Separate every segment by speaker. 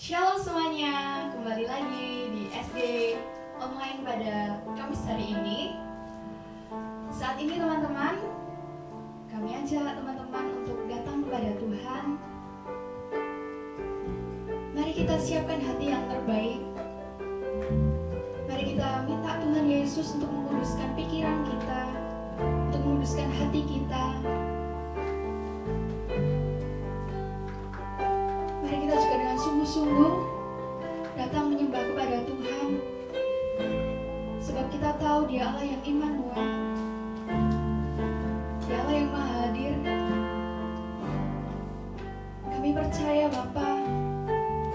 Speaker 1: Shalom semuanya, kembali lagi di SD online pada Kamis hari ini. Saat ini teman-teman, kami ajak teman-teman untuk datang kepada Tuhan. Mari kita siapkan hati yang terbaik. Mari kita minta Tuhan Yesus untuk menguduskan pikiran kita, untuk menguduskan hati kita. Mari kita juga dengan sungguh-sungguh datang menyembah kepada Tuhan, sebab kita tahu Dia Allah yang Immanuel, Dia Allah yang Maha Hadir. Kami percaya Bapa,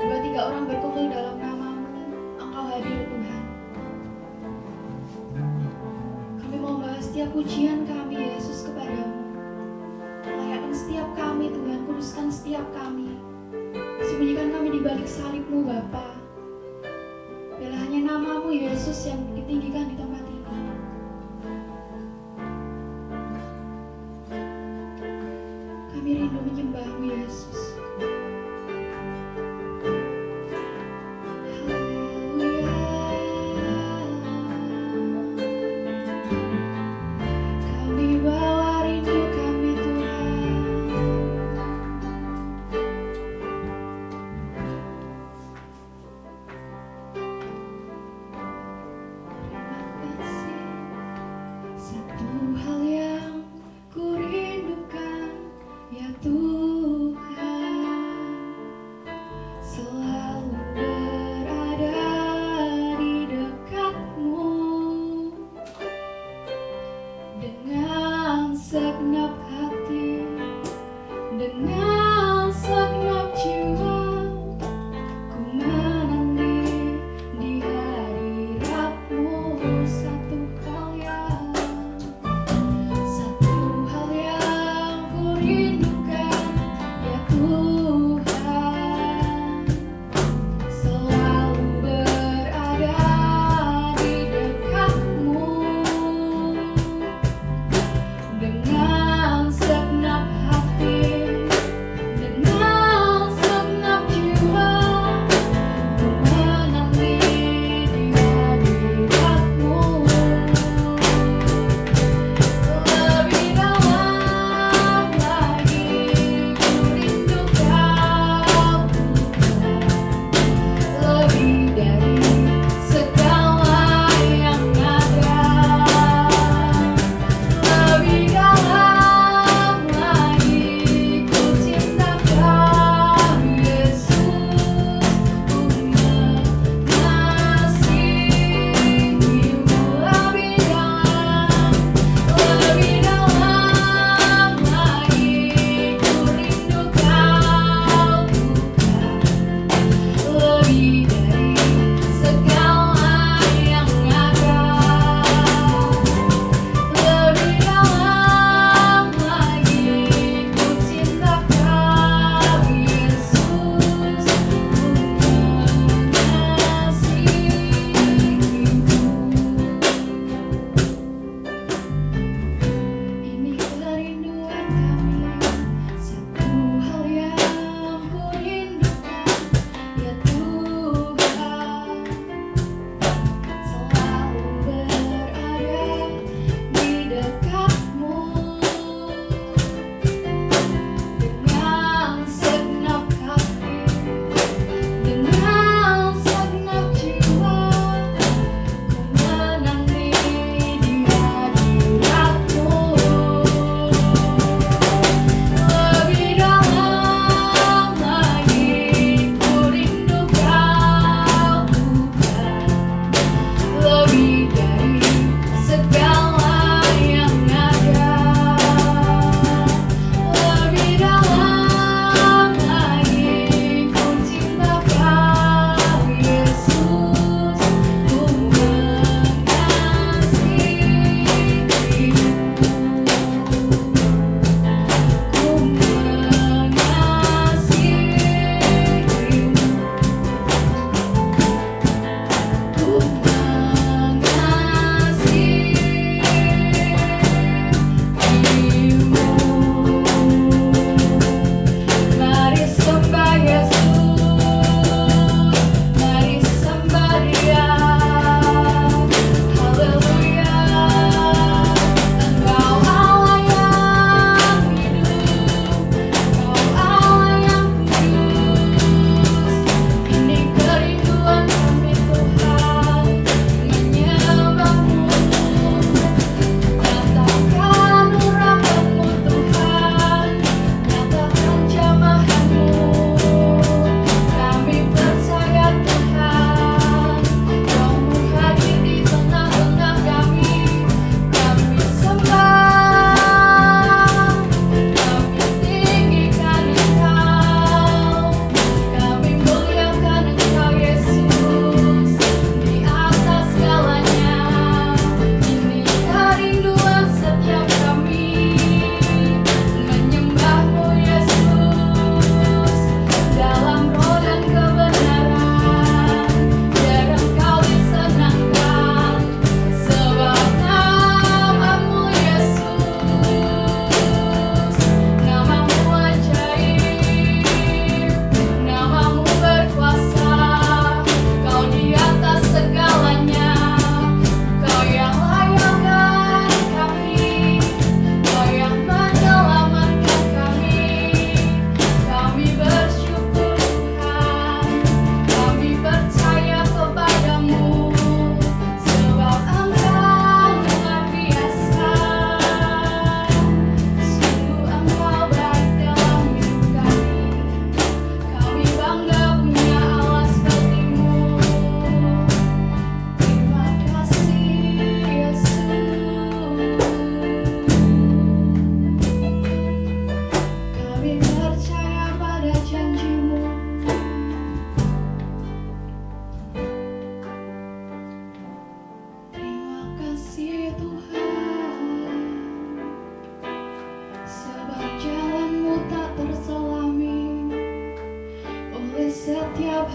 Speaker 1: 2-3 orang berkumpul dalam nama-Mu, Engkau hadir Tuhan. Kami mau bahas setiap pujian kami Yesus kepadamu. Layakkan setiap kami Tuhan, kuduskan setiap kami. Sembunyikan kami di balik salib-Mu Bapa. Biarlah hanya nama-Mu Yesus yang ditinggikan di tempat ini. Kami rindu menyembah-Mu Yesus. Haleluya. Kami bawa rindu kami Tuhan. Satu hal yang ku rindukan, ya Tuhan,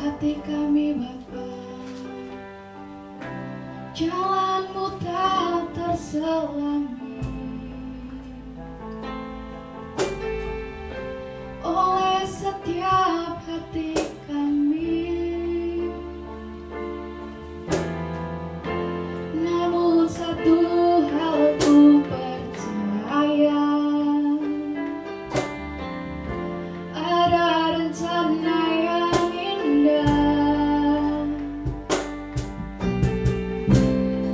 Speaker 1: hati kami Bapa. Jalan-Mu tak terselami oleh setiap hati kami. Namun satu hal ku percaya, ada rencana yang indah,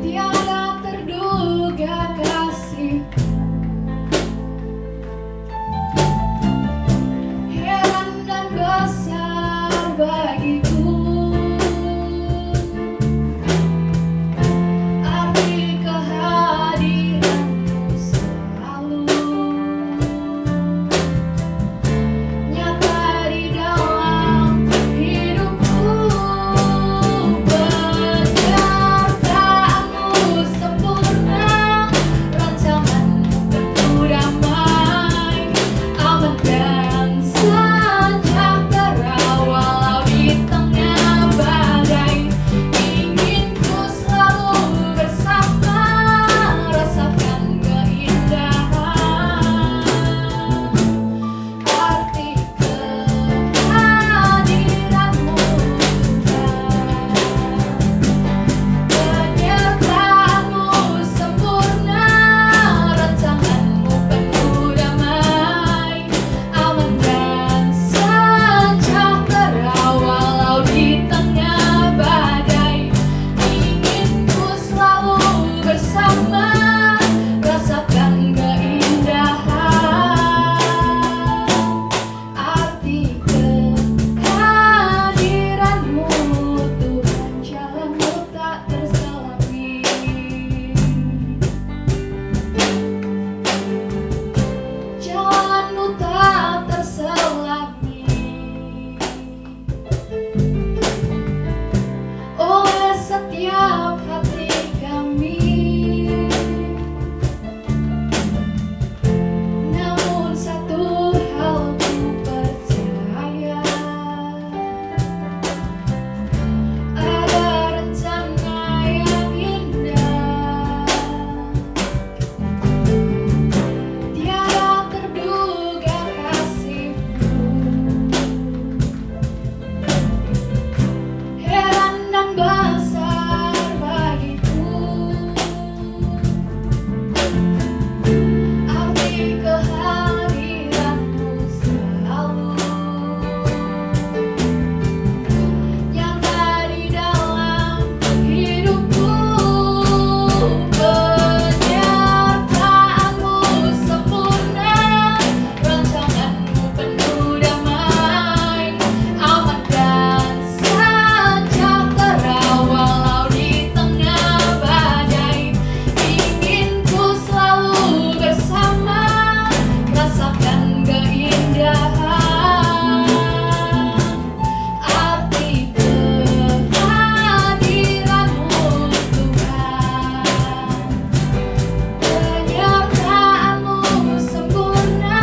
Speaker 1: tiada terduga kasih. Heran dan besar bagiku arti kehadiran-Mu selalu nyata di dalam hidupku. Penyertaan-Mu sempurna, rancangan-Mu penuh damai, aman dan sejahtera walau di tengah badai. Ingin ku selalu bersama, rasakan keindahan arti kehadiran-Mu Tuhan. Penyertaan-Mu sempurna, rancangan-Mu penuh damai, aman dan sejahtera walau di tengah badai. Ingin ku selalu bersama, rasakan keindahan arti kehadiran-Mu Tuhan. Jalan-Mu tak terselami, jalan-Mu tak terselami oleh setiap hati kami. Namun satu hal ku percaya, ada rencana yang indah, tiada terduga kasih-Mu. Heran dan besar bagiku arti kehadiran-Mu selalu nyata di dalam hidupku. Penyertaan-Mu sempurna, rancangan-Mu penuh damai, aman dan sejahtera walau di tengah badai. Ingin ku selalu bersama, rasakan keindahan arti kehadiran-Mu Tuhan. Penyertaan-Mu sempurna,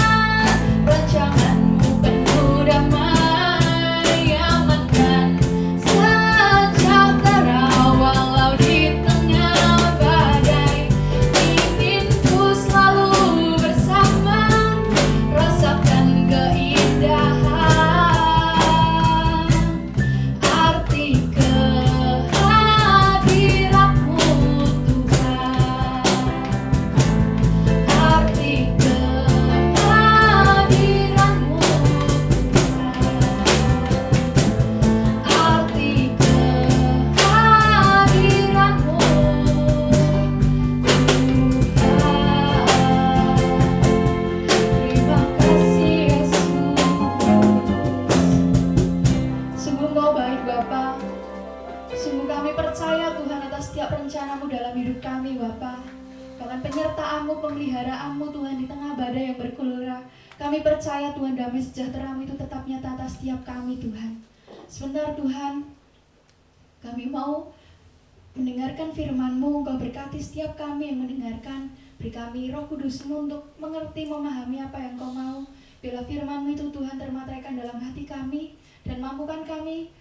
Speaker 1: rancangan-Mu penuh damai, aman dan sejahtera walau di tengah badai. Ingin ku selalu bersama, rasakan keindahan arti kehadiran-Mu Tuhan. Arti kehadiran-Mu Tuhan. Arti kehadiran-Mu Tuhan. Terima kasih Yesus. Sungguh Engkau baik Bapa. Sungguh kami percaya Tuhan atas setiap rencana-Mu dalam hidup kami Bapa. Bahkan penyertaan-Mu, pemeliharaanmu Tuhan di tengah badai yang bergelora. Kami percaya Tuhan damai sejahtera-Mu itu tetap nyata atas setiap kami Tuhan. Sebentar Tuhan, kami mau mendengarkan firman-Mu. Engkau berkati setiap kami yang mendengarkan. Beri kami Roh Kudus-Mu untuk mengerti, memahami apa yang Kau mau. Bila firman-Mu itu Tuhan termateraikan dalam hati kami, dan mampukan kami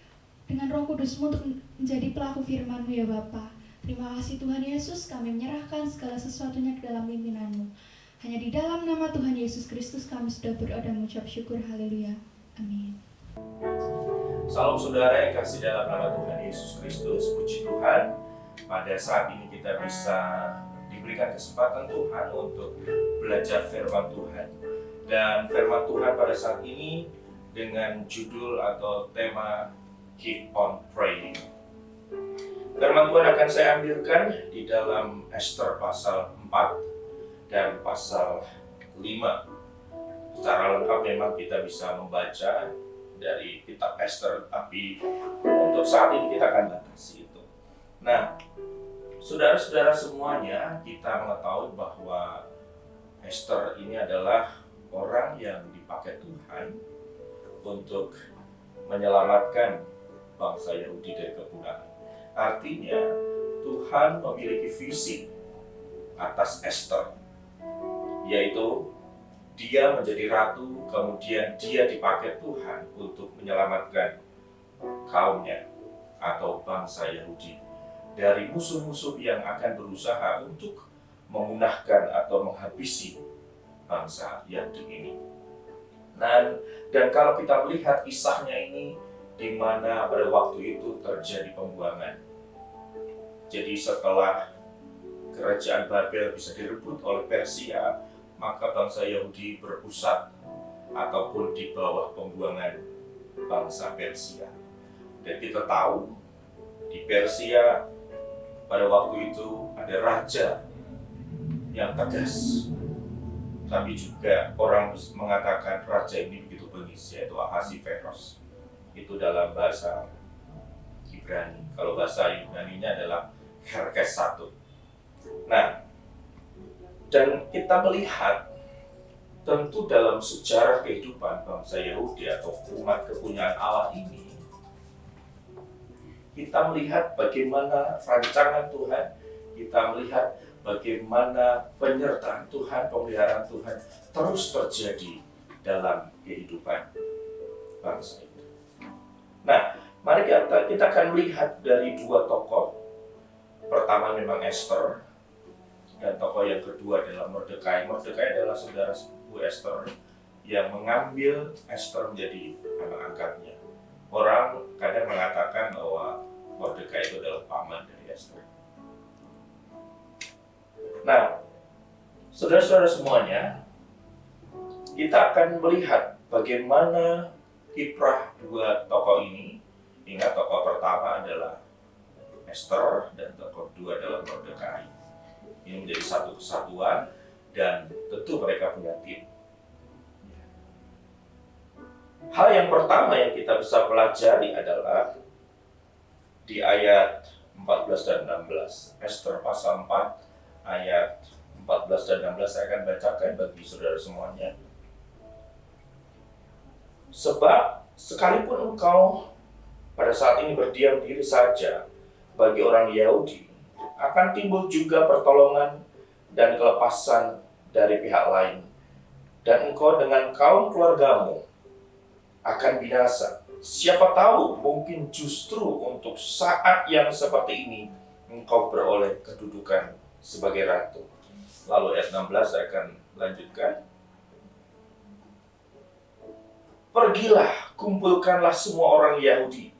Speaker 1: dengan Roh Kudus-Mu untuk menjadi pelaku firman-Mu ya Bapa. Terima kasih Tuhan Yesus, kami menyerahkan segala sesuatunya ke dalam pimpinan-Mu. Hanya di dalam nama Tuhan Yesus Kristus kami sudah berdoa dan mengucap syukur. Haleluya. Amin.
Speaker 2: Salam saudara yang kasih dalam nama Tuhan Yesus Kristus. Puji Tuhan, pada saat ini kita bisa diberikan kesempatan Tuhan untuk belajar firman Tuhan. Dan firman Tuhan pada saat ini dengan judul atau tema Keep on Praying. Firman Tuhan akan saya ambilkan di dalam Ester pasal 4 dan pasal 5. Secara lengkap memang kita bisa membaca dari kitab Ester, tapi untuk saat ini kita akan batasi itu. Nah, saudara-saudara semuanya, kita mengetahui bahwa Ester ini adalah orang yang dipakai Tuhan untuk menyelamatkan bangsa Yahudi dari kepunahan. Artinya, Tuhan memiliki visi atas Ester, yaitu dia menjadi ratu, kemudian dia dipakai Tuhan untuk menyelamatkan kaumnya atau bangsa Yahudi dari musuh-musuh yang akan berusaha untuk memunahkan atau menghabisi bangsa Yahudi ini. Dan kalau kita melihat kisahnya ini, di mana pada waktu itu terjadi pembuangan. Jadi setelah kerajaan Babel bisa direbut oleh Persia, maka bangsa Yahudi berpusat ataupun di bawah pembuangan bangsa Persia. Dan kita tahu di Persia pada waktu itu ada raja yang tegas, tapi juga orang mengatakan raja ini begitu bengis, yaitu Ahasveros. Itu dalam bahasa Ibrani. Kalau bahasa Yunaninya adalah Xerxes I. Nah, dan kita melihat tentu dalam sejarah kehidupan bangsa Yahudi atau umat kepunyaan Allah ini, kita melihat bagaimana rancangan Tuhan, kita melihat bagaimana penyertaan Tuhan, pemeliharaan Tuhan terus terjadi dalam kehidupan bangsa itu. Nah, mari kita akan melihat dari dua tokoh. Pertama memang Ester, dan tokoh yang kedua adalah Mordekai. Mordekai adalah saudara sepupu Ester yang mengambil Ester menjadi anak angkatnya. Orang kadang mengatakan bahwa Mordekai itu adalah paman dari Ester. Nah, saudara-saudara semuanya, kita akan melihat bagaimana kiprah dua tokoh ini. Ingat, tokoh pertama adalah Ester dan tokoh kedua adalah Mordekai. Ini menjadi satu kesatuan dan tentu mereka punya tim. Hal yang pertama yang kita bisa pelajari adalah di ayat 14 dan 16. Ester pasal 4 ayat 14 dan 16 saya akan bacakan bagi saudara semuanya. Sebab sekalipun engkau pada saat ini berdiam diri saja bagi orang Yahudi, akan timbul juga pertolongan dan kelepasan dari pihak lain. Dan engkau dengan kaum keluargamu akan binasa. Siapa tahu mungkin justru untuk saat yang seperti ini engkau beroleh kedudukan sebagai ratu. Lalu ayat 16 saya akan lanjutkan. Pergilah, kumpulkanlah semua orang Yahudi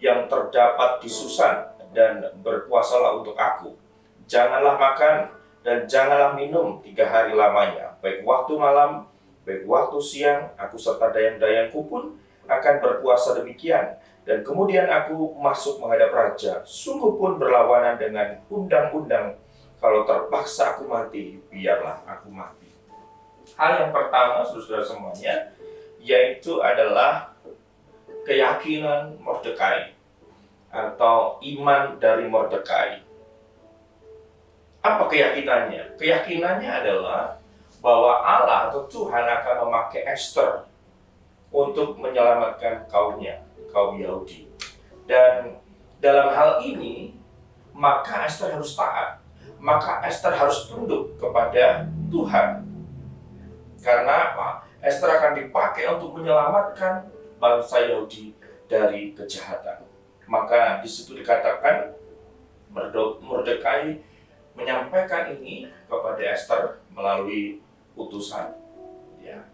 Speaker 2: yang terdapat di Susan dan berpuasalah untuk aku. Janganlah makan dan janganlah minum 3 hari lamanya. Baik waktu malam, baik waktu siang, aku serta dayang-dayangku pun akan berpuasa demikian. Dan kemudian aku masuk menghadap raja. Sungguh pun berlawanan dengan undang-undang. Kalau terpaksa aku mati, biarlah aku mati. Hal yang pertama, saudara semuanya, yaitu adalah keyakinan Mordekai atau iman dari Mordekai. Apa keyakinannya? Keyakinannya adalah bahwa Allah atau Tuhan akan memakai Ester untuk menyelamatkan kaumnya, kaum Yahudi. Dan dalam hal ini, maka Ester harus taat. Maka Ester harus tunduk kepada Tuhan. Karena apa? Ester akan dipakai untuk menyelamatkan bangsa Yahudi dari kejahatan. Maka di situ dikatakan Mordekai menyampaikan ini kepada Esther melalui utusan. Ya.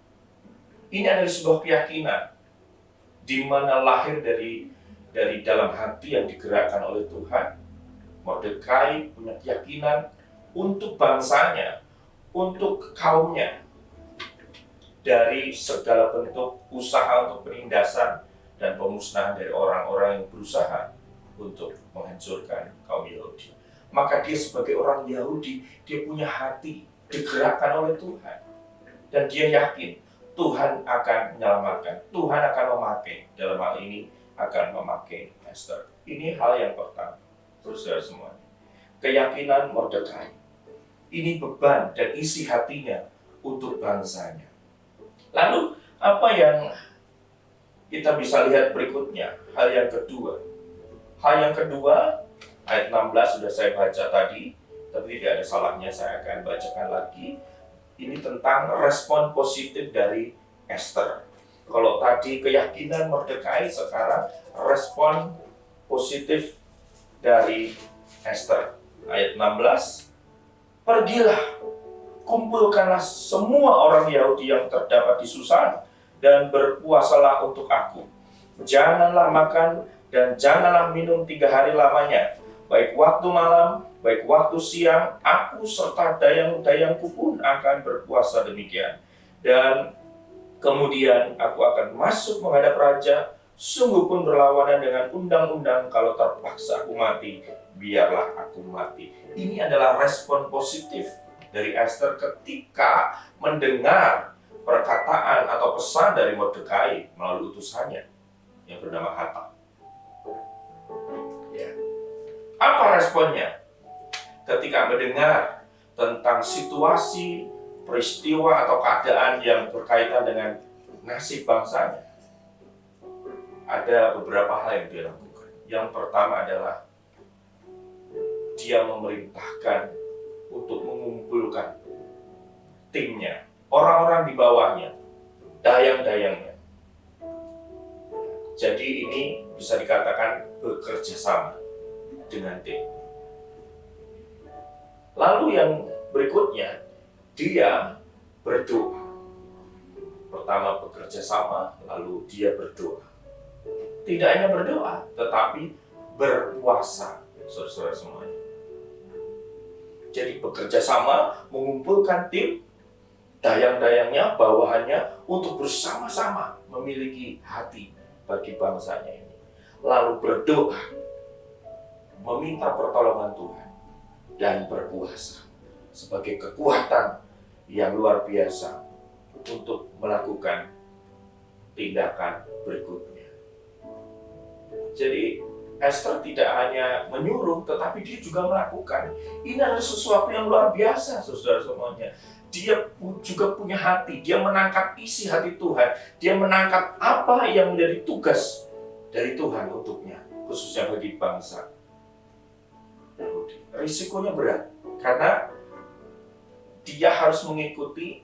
Speaker 2: Ini adalah sebuah keyakinan di mana lahir dari dalam hati yang digerakkan oleh Tuhan. Mordekai punya keyakinan untuk bangsanya, untuk kaumnya, dari segala bentuk usaha untuk penindasan dan pemusnahan dari orang-orang yang berusaha untuk menghancurkan kaum Yahudi. Maka dia sebagai orang Yahudi, dia punya hati digerakkan oleh Tuhan. Dan dia yakin Tuhan akan menyelamatkan, Tuhan akan memakai, dalam hal ini akan memakai Esther. Ini hal yang pertama, saudara semuanya. Keyakinan Mordekai. Ini beban dan isi hatinya untuk bangsanya. Lalu apa yang kita bisa lihat berikutnya? Hal yang kedua. Ayat 16 sudah saya baca tadi, tapi tidak ada salahnya saya akan bacakan lagi. Ini tentang respon positif dari Esther. Kalau tadi keyakinan Mordekai, sekarang respon positif dari Esther. Ayat 16, pergilah, kumpulkanlah semua orang Yahudi yang terdapat di Susan dan berpuasalah untuk aku. Janganlah makan dan janganlah minum 3 hari lamanya, baik waktu malam, baik waktu siang, aku serta dayang-dayangku pun akan berpuasa demikian. Dan kemudian aku akan masuk menghadap raja, sungguh pun berlawanan dengan undang-undang, kalau terpaksa aku mati, biarlah aku mati. Ini adalah respon positif dari Esther ketika mendengar perkataan atau pesan dari Mordekai melalui utusannya yang bernama Hatak. Ya. Apa responnya ketika mendengar tentang situasi, peristiwa atau keadaan yang berkaitan dengan nasib bangsanya? Ada beberapa hal yang dia lakukan. Yang pertama adalah dia memerintahkan untuk mengumpulkan timnya, orang-orang di bawahnya, dayang-dayangnya. Jadi ini bisa dikatakan bekerja sama dengan tim. Lalu yang berikutnya, dia berdoa. Pertama bekerja sama, lalu dia berdoa. Tidak hanya berdoa, tetapi berpuasa, saudara-saudara semuanya. Jadi bekerja sama, mengumpulkan tim, dayang-dayangnya, bawahannya, untuk bersama-sama memiliki hati bagi bangsanya ini. Lalu berdoa, meminta pertolongan Tuhan, dan berpuasa sebagai kekuatan yang luar biasa untuk melakukan tindakan berikutnya. Jadi Esther tidak hanya menyuruh, tetapi dia juga melakukan. Ini adalah sesuatu yang luar biasa, saudara semuanya. Dia juga punya hati, dia menangkap isi hati Tuhan, dia menangkap apa yang menjadi tugas dari Tuhan untuknya, khususnya bagi bangsa Yahudi. Risikonya berat, karena dia harus mengikuti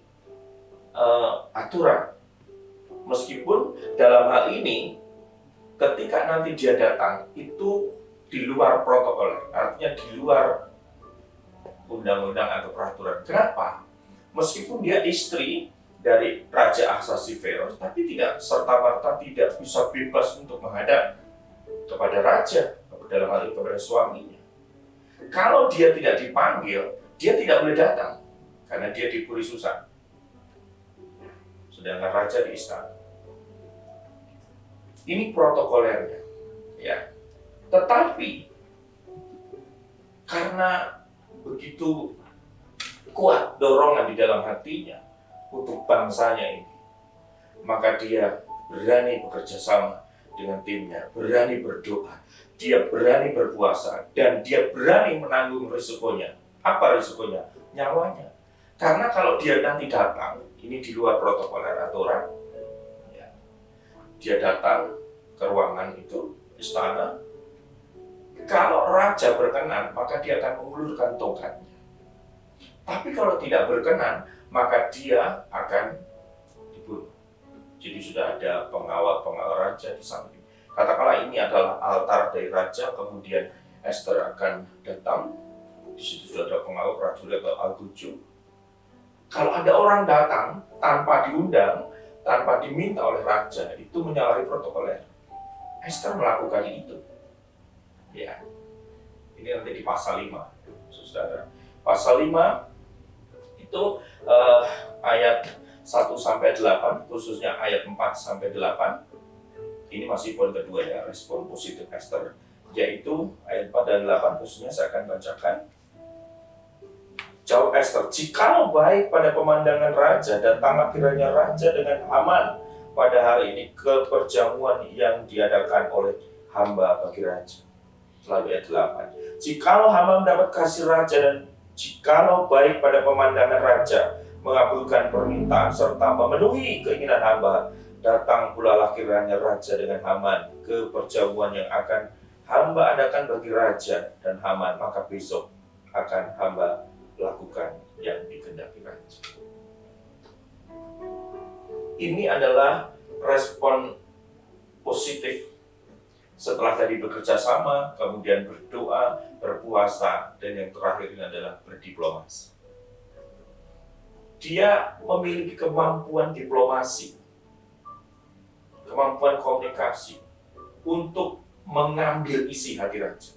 Speaker 2: aturan. Meskipun dalam hal ini, ketika nanti dia datang, itu di luar protokol, artinya di luar undang-undang atau peraturan. Kenapa? Meskipun dia istri dari Raja Ahasveros, tapi tidak serta-merta tidak bisa bebas untuk menghadap kepada raja, dalam hal ini kepada suaminya. Kalau dia tidak dipanggil, dia tidak boleh datang, karena dia di Puri Susan. Sedangkan raja di istana. Ini protokolernya, ya. Tetapi karena begitu kuat dorongan di dalam hatinya untuk bangsanya ini, maka dia berani bekerja sama dengan timnya, berani berdoa, dia berani berpuasa, dan dia berani menanggung risikonya. Apa risikonya? Nyawanya. Karena kalau dia nanti datang, ini di luar protokoler aturan, dia datang ke ruangan itu, istana. Kalau raja berkenan, maka dia akan mengulurkan tongkatnya. Tapi kalau tidak berkenan, maka dia akan dibunuh. Jadi sudah ada pengawal-pengawal raja di samping. Katakanlah ini adalah altar dari raja, kemudian Esther akan datang. Di situ sudah ada pengawal prajurit atau al-tujuh. Kalau ada orang datang tanpa diundang, tanpa diminta oleh raja, itu menyalahi protokoler. Esther melakukan itu. Ya. Ini nanti di pasal 5, Saudara. Pasal 5 itu ayat 1-8, khususnya ayat 4-8. Ini masih poin kedua ya, respon positif Esther, yaitu ayat 4 dan 8 khususnya saya akan bacakan. Jawab Esther, jikalau baik pada pemandangan raja, datanglah kiranya raja dengan Haman pada hari ini ke perjamuan yang diadakan oleh hamba bagi raja. Lalu ayat 8, jikalau Haman mendapat kasih raja dan jikalau baik pada pemandangan raja, mengabulkan permintaan serta memenuhi keinginan hamba, datang pula kiranya raja dengan Haman ke perjamuan yang akan hamba adakan bagi raja dan Haman, maka besok akan hamba lakukan yang dikehendaki raja. Ini adalah respon positif setelah tadi bekerja sama, kemudian berdoa, berpuasa, dan yang terakhir ini adalah berdiplomasi. Dia memiliki kemampuan diplomasi, kemampuan komunikasi untuk mengambil isi hati raja.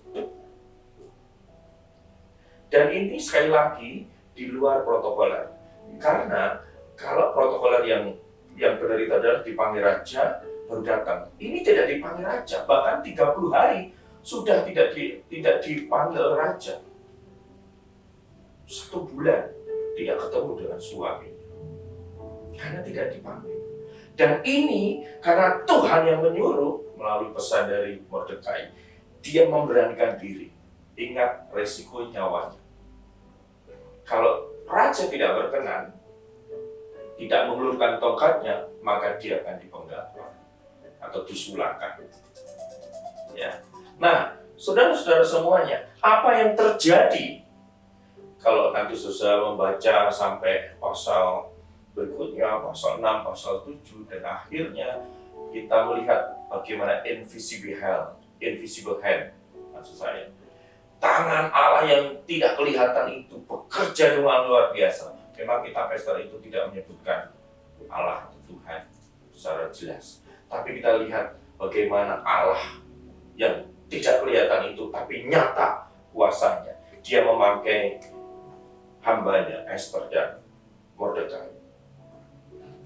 Speaker 2: Dan ini sekali lagi di luar protokoler. Karena kalau protokoler yang benar itu adalah dipanggil raja baru datang. Ini tidak dipanggil raja, bahkan 30 hari sudah tidak dipanggil raja. 1 bulan tidak ketemu dengan suaminya. Karena tidak dipanggil. Dan ini karena Tuhan yang menyuruh melalui pesan dari Mordekai. Dia memberanikan diri. Ingat resiko nyawanya. Kalau raja tidak berkenan, tidak mengulurkan tongkatnya, maka dia akan dipenggal atau disulangkan. Ya. Nah, saudara-saudara semuanya, apa yang terjadi kalau nanti saudara membaca sampai pasal berikutnya, pasal 6, pasal 7, dan akhirnya kita melihat bagaimana invisible hand, maksud saya. Tangan Allah yang tidak kelihatan itu bekerja dengan luar biasa. Memang kitab Esther itu tidak menyebutkan Allah atau Tuhan secara jelas. Tapi kita lihat bagaimana Allah yang tidak kelihatan itu tapi nyata kuasanya. Dia memakai hambanya Esther dan Mordekai.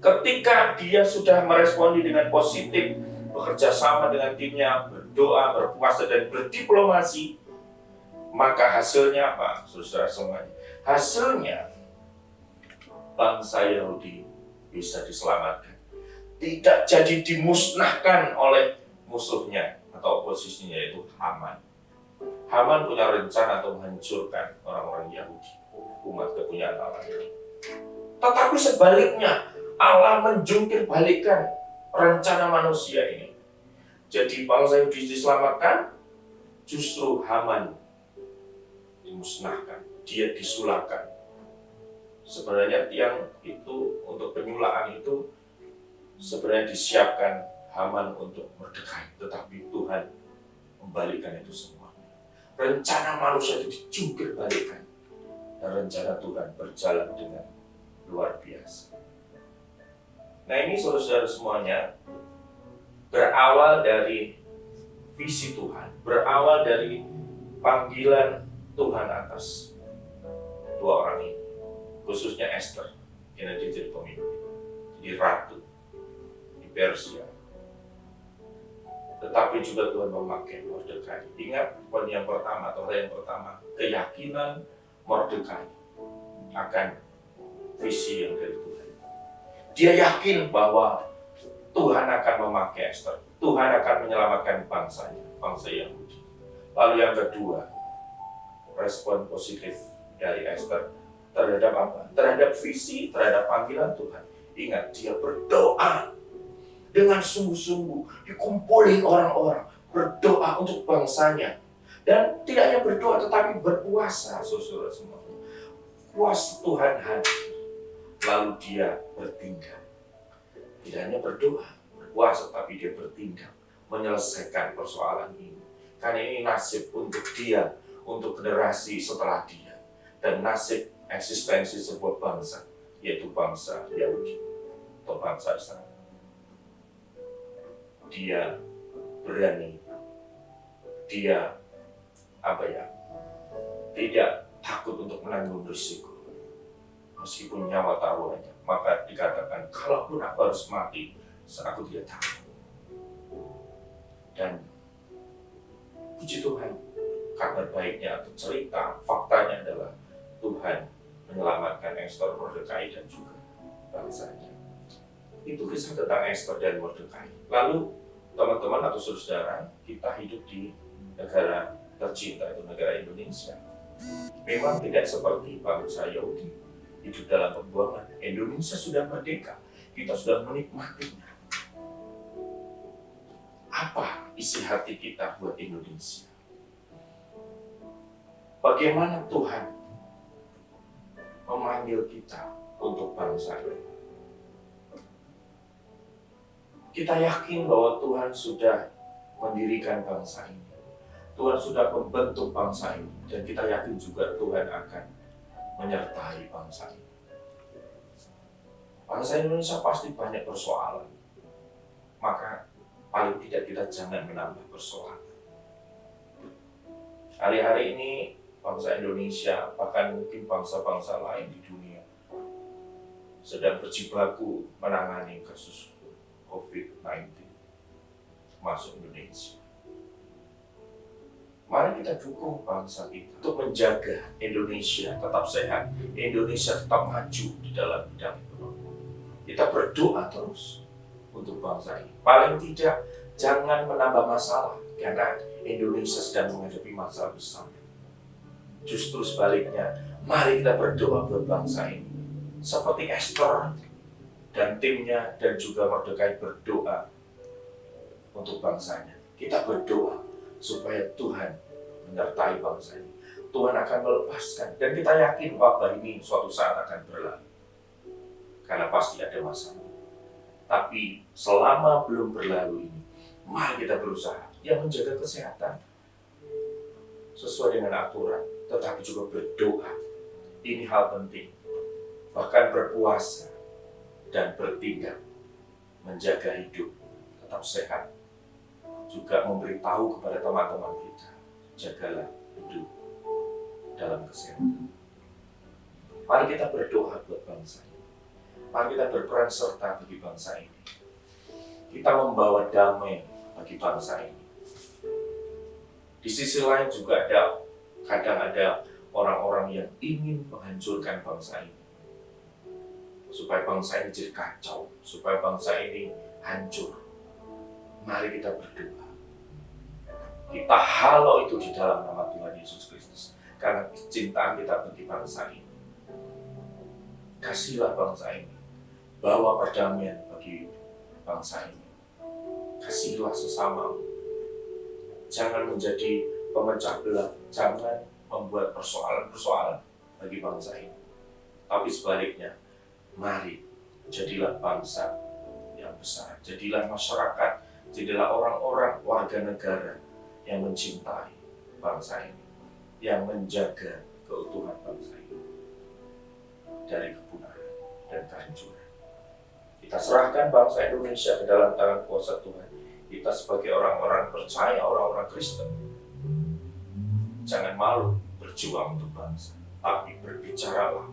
Speaker 2: Ketika dia sudah meresponi dengan positif, bekerja sama dengan timnya, berdoa, berpuasa, dan berdiplomasi, maka hasilnya apa, saudara semuanya? Hasilnya, bangsa Yahudi bisa diselamatkan. Tidak jadi dimusnahkan oleh musuhnya atau oposisinya, yaitu Haman. Haman punya rencana untuk menghancurkan orang-orang Yahudi, umat kepunyaan Allah. Tetapi sebaliknya, Allah menjungkir balikan rencana manusia ini. Jadi bangsa Yahudi diselamatkan, justru Haman dimusnahkan, dia disulahkan. Sebenarnya tiang itu untuk penyulahan itu sebenarnya disiapkan Haman untuk Mordekai, tetapi Tuhan membalikkan itu semua. Rencana manusia itu dijungkir balikan, dan rencana Tuhan berjalan dengan luar biasa. Nah, ini saudara-saudara semuanya berawal dari visi Tuhan, berawal dari panggilan Tuhan atas dua orang ini, khususnya Esther, yang dia jadi pemimpin, jadi ratu di Persia. Tetapi juga Tuhan memakai Mordekai. Ingat poin yang pertama atau hal yang pertama, keyakinan Mordekai akan visi yang dari Tuhan. Dia yakin bahwa Tuhan akan memakai Esther, Tuhan akan menyelamatkan bangsanya, bangsa Yahudi. Lalu yang kedua, respon positif dari Esther terhadap apa? Terhadap visi, terhadap panggilan Tuhan. Ingat, dia berdoa dengan sungguh-sungguh, dikumpulin orang-orang, berdoa untuk bangsanya. Dan tidak hanya berdoa, tetapi berpuasa, saudara semua. Kuasa Tuhan hadir, lalu dia bertindak. Tidak hanya berdoa, berpuasa, tapi dia bertindak, menyelesaikan persoalan ini. Karena ini nasib untuk dia, untuk generasi setelah dia, dan nasib eksistensi sebuah bangsa, yaitu bangsa Yahudi atau bangsa Israel. Dia berani, dia tidak takut untuk menanggung risiko. Meskipun nyawa taruhannya, maka dikatakan, kalaupun aku harus mati, aku tidak takut. Dan puji Tuhan, kabar baiknya atau cerita, faktanya adalah Tuhan menyelamatkan Ester, Mordekai, dan juga bangsanya. Itu kisah tentang Ester dan Mordekai. Lalu teman-teman atau saudara, kita hidup di negara tercinta, itu negara Indonesia. Memang tidak seperti bangsa Yahudi hidup dalam pembuangan. Indonesia sudah merdeka, kita sudah menikmatinya. Apa isi hati kita buat Indonesia? Bagaimana Tuhan memanggil kita untuk bangsa ini? Kita yakin bahwa Tuhan sudah mendirikan bangsa ini. Tuhan sudah membentuk bangsa ini. Dan kita yakin juga Tuhan akan menyertai bangsa ini. Bangsa Indonesia pasti banyak persoalan. Maka paling tidak kita jangan menambah persoalan. Hari-hari ini bangsa Indonesia, bahkan mungkin bangsa-bangsa lain di dunia, sedang berjibaku menangani kasus COVID-19 masuk Indonesia. Mari kita dukung bangsa kita untuk menjaga Indonesia tetap sehat, Indonesia tetap maju di dalam bidang ekonomi. Kita berdoa terus untuk bangsa ini. Paling tidak, jangan menambah masalah, karena Indonesia sedang menghadapi masalah besar. Justru sebaliknya, mari kita berdoa buat bangsa ini. Seperti Ester dan timnya dan juga Mordekai berdoa untuk bangsanya. Kita berdoa supaya Tuhan menyertai bangsa ini. Tuhan akan melepaskan, dan kita yakin wabah ini suatu saat akan berlalu. Karena pasti ada masalah. Tapi selama belum berlalu ini, mari kita berusaha menjaga kesehatan sesuai dengan aturan, tetapi juga berdoa. Ini hal penting. Bahkan berpuasa dan bertindak, menjaga hidup tetap sehat. Juga memberitahu kepada teman-teman kita, jagalah hidup dalam kesehatan. Mari kita berdoa buat bangsa ini. Mari kita berperan serta bagi bangsa ini. Kita membawa damai bagi bangsa ini. Di sisi lain juga kadang ada orang-orang yang ingin menghancurkan bangsa ini. Supaya bangsa ini jadi kacau, supaya bangsa ini hancur. Mari kita berdoa. Kita halau itu di dalam nama Tuhan Yesus Kristus. Karena kecintaan kita bagi bangsa ini. Kasihlah bangsa ini. Bawa perdamaian bagi bangsa ini. Kasihlah sesamamu. Jangan menjadi pemecah belah. Jangan membuat persoalan-persoalan bagi bangsa ini. Tapi sebaliknya, mari jadilah bangsa yang besar. Jadilah masyarakat. Jadilah orang-orang warga negara yang mencintai bangsa ini, yang menjaga keutuhan bangsa ini dari kepunahan dan kehancuran. Kita serahkan bangsa Indonesia ke dalam tangan kuasa Tuhan. Kita sebagai orang-orang percaya, orang-orang Kristen, jangan malu berjuang untuk bangsa, tapi berbicaralah,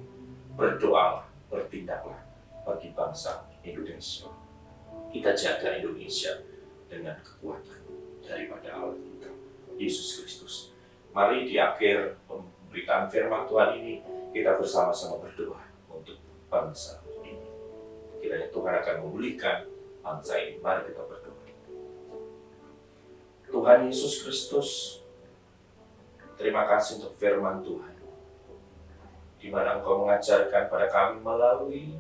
Speaker 2: berdoalah, bertindaklah bagi bangsa Indonesia. Kita jaga Indonesia dengan kekuatan daripada Allah kita, Yesus Kristus. Mari di akhir pemberitaan firman Tuhan ini, kita bersama-sama berdoa untuk bangsa ini. Kiranya Tuhan akan memulihkan bangsa ini. Mari kita berdoa. Tuhan Yesus Kristus, terima kasih untuk firman Tuhan, di mana Engkau mengajarkan pada kami melalui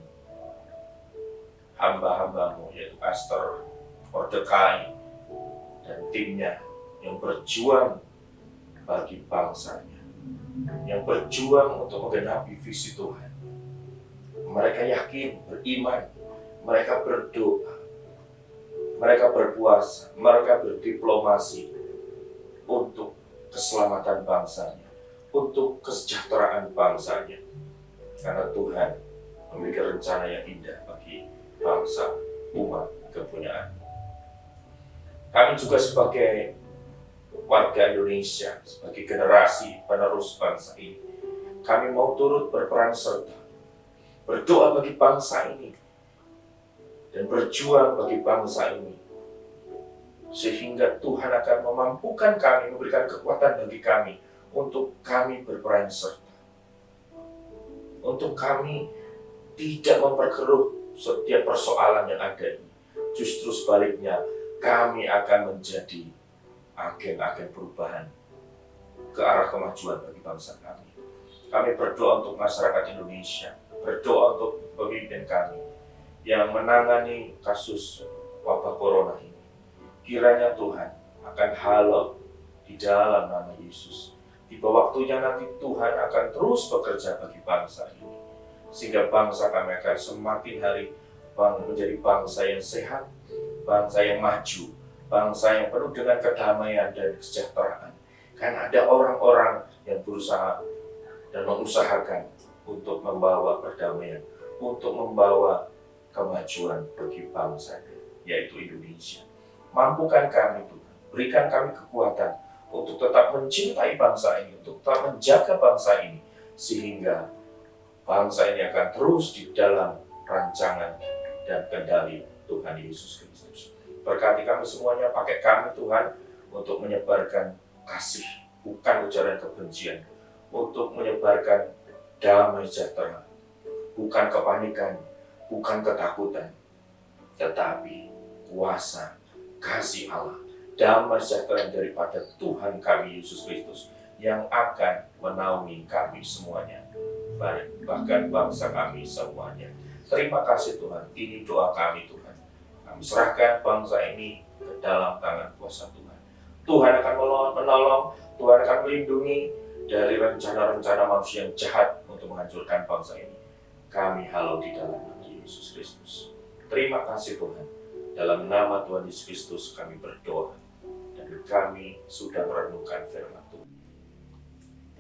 Speaker 2: hamba-hambamu, yaitu Ester, Mordekai, dan timnya yang berjuang bagi bangsanya, yang berjuang untuk menggenapi visi Tuhan. Mereka yakin, beriman, mereka berdoa, mereka berpuasa, mereka berdiplomasi untuk keselamatan bangsanya, untuk kesejahteraan bangsanya. Karena Tuhan memiliki rencana yang indah bagi bangsa, umat, kepunyaan. Kami juga sebagai warga Indonesia, sebagai generasi penerus bangsa ini, kami mau turut berperan serta, berdoa bagi bangsa ini, dan berjuang bagi bangsa ini, sehingga Tuhan akan memampukan kami, memberikan kekuatan bagi kami, untuk kami berperan serta, untuk kami tidak memperkeruh setiap persoalan yang ada ini. Justru sebaliknya, kami akan menjadi agen-agen perubahan ke arah kemajuan bagi bangsa kami. Kami berdoa untuk masyarakat Indonesia, berdoa untuk pemimpin kami yang menangani kasus wabah corona ini. Kiranya Tuhan akan halau di dalam nama Yesus. Tiba waktunya nanti Tuhan akan terus bekerja bagi bangsa ini, sehingga bangsa kami akan semakin hari menjadi bangsa yang sehat, bangsa yang maju, bangsa yang penuh dengan kedamaian dan kesejahteraan. Karena ada orang-orang yang berusaha dan mengusahakan untuk membawa perdamaian, untuk membawa kemajuan bagi bangsa, yaitu Indonesia. Mampukan kami Tuhan, berikan kami kekuatan untuk tetap mencintai bangsa ini, untuk tetap menjaga bangsa ini, sehingga bangsa ini akan terus di dalam rancangan dan kendali Tuhan Yesus Kristus. Berkati kami semuanya, pakai kami Tuhan untuk menyebarkan kasih, bukan ujaran kebencian, untuk menyebarkan damai sejahtera, bukan kepanikan, bukan ketakutan, tetapi kuasa, kasih Allah, damai sejahtera daripada Tuhan kami Yesus Kristus yang akan menaungi kami semuanya, bahkan bangsa kami semuanya. Terima kasih Tuhan, ini doa kami Tuhan. Kami serahkan bangsa ini ke dalam tangan kuasa Tuhan. Tuhan akan menolong, Tuhan akan melindungi dari rencana-rencana manusia yang jahat untuk menghancurkan bangsa ini. Kami halau di dalam nama Yesus Kristus. Terima kasih Tuhan. Dalam nama Tuhan Yesus Kristus kami berdoa. Dan kami sudah merenungkan firman Tuhan.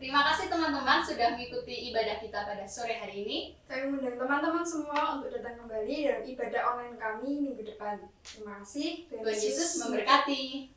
Speaker 3: Terima kasih teman-teman sudah mengikuti ibadah kita pada sore hari ini.
Speaker 4: Kami mengundang teman-teman semua untuk datang kembali dalam ibadah online kami minggu depan. Terima kasih.
Speaker 3: Tuhan Yesus memberkati.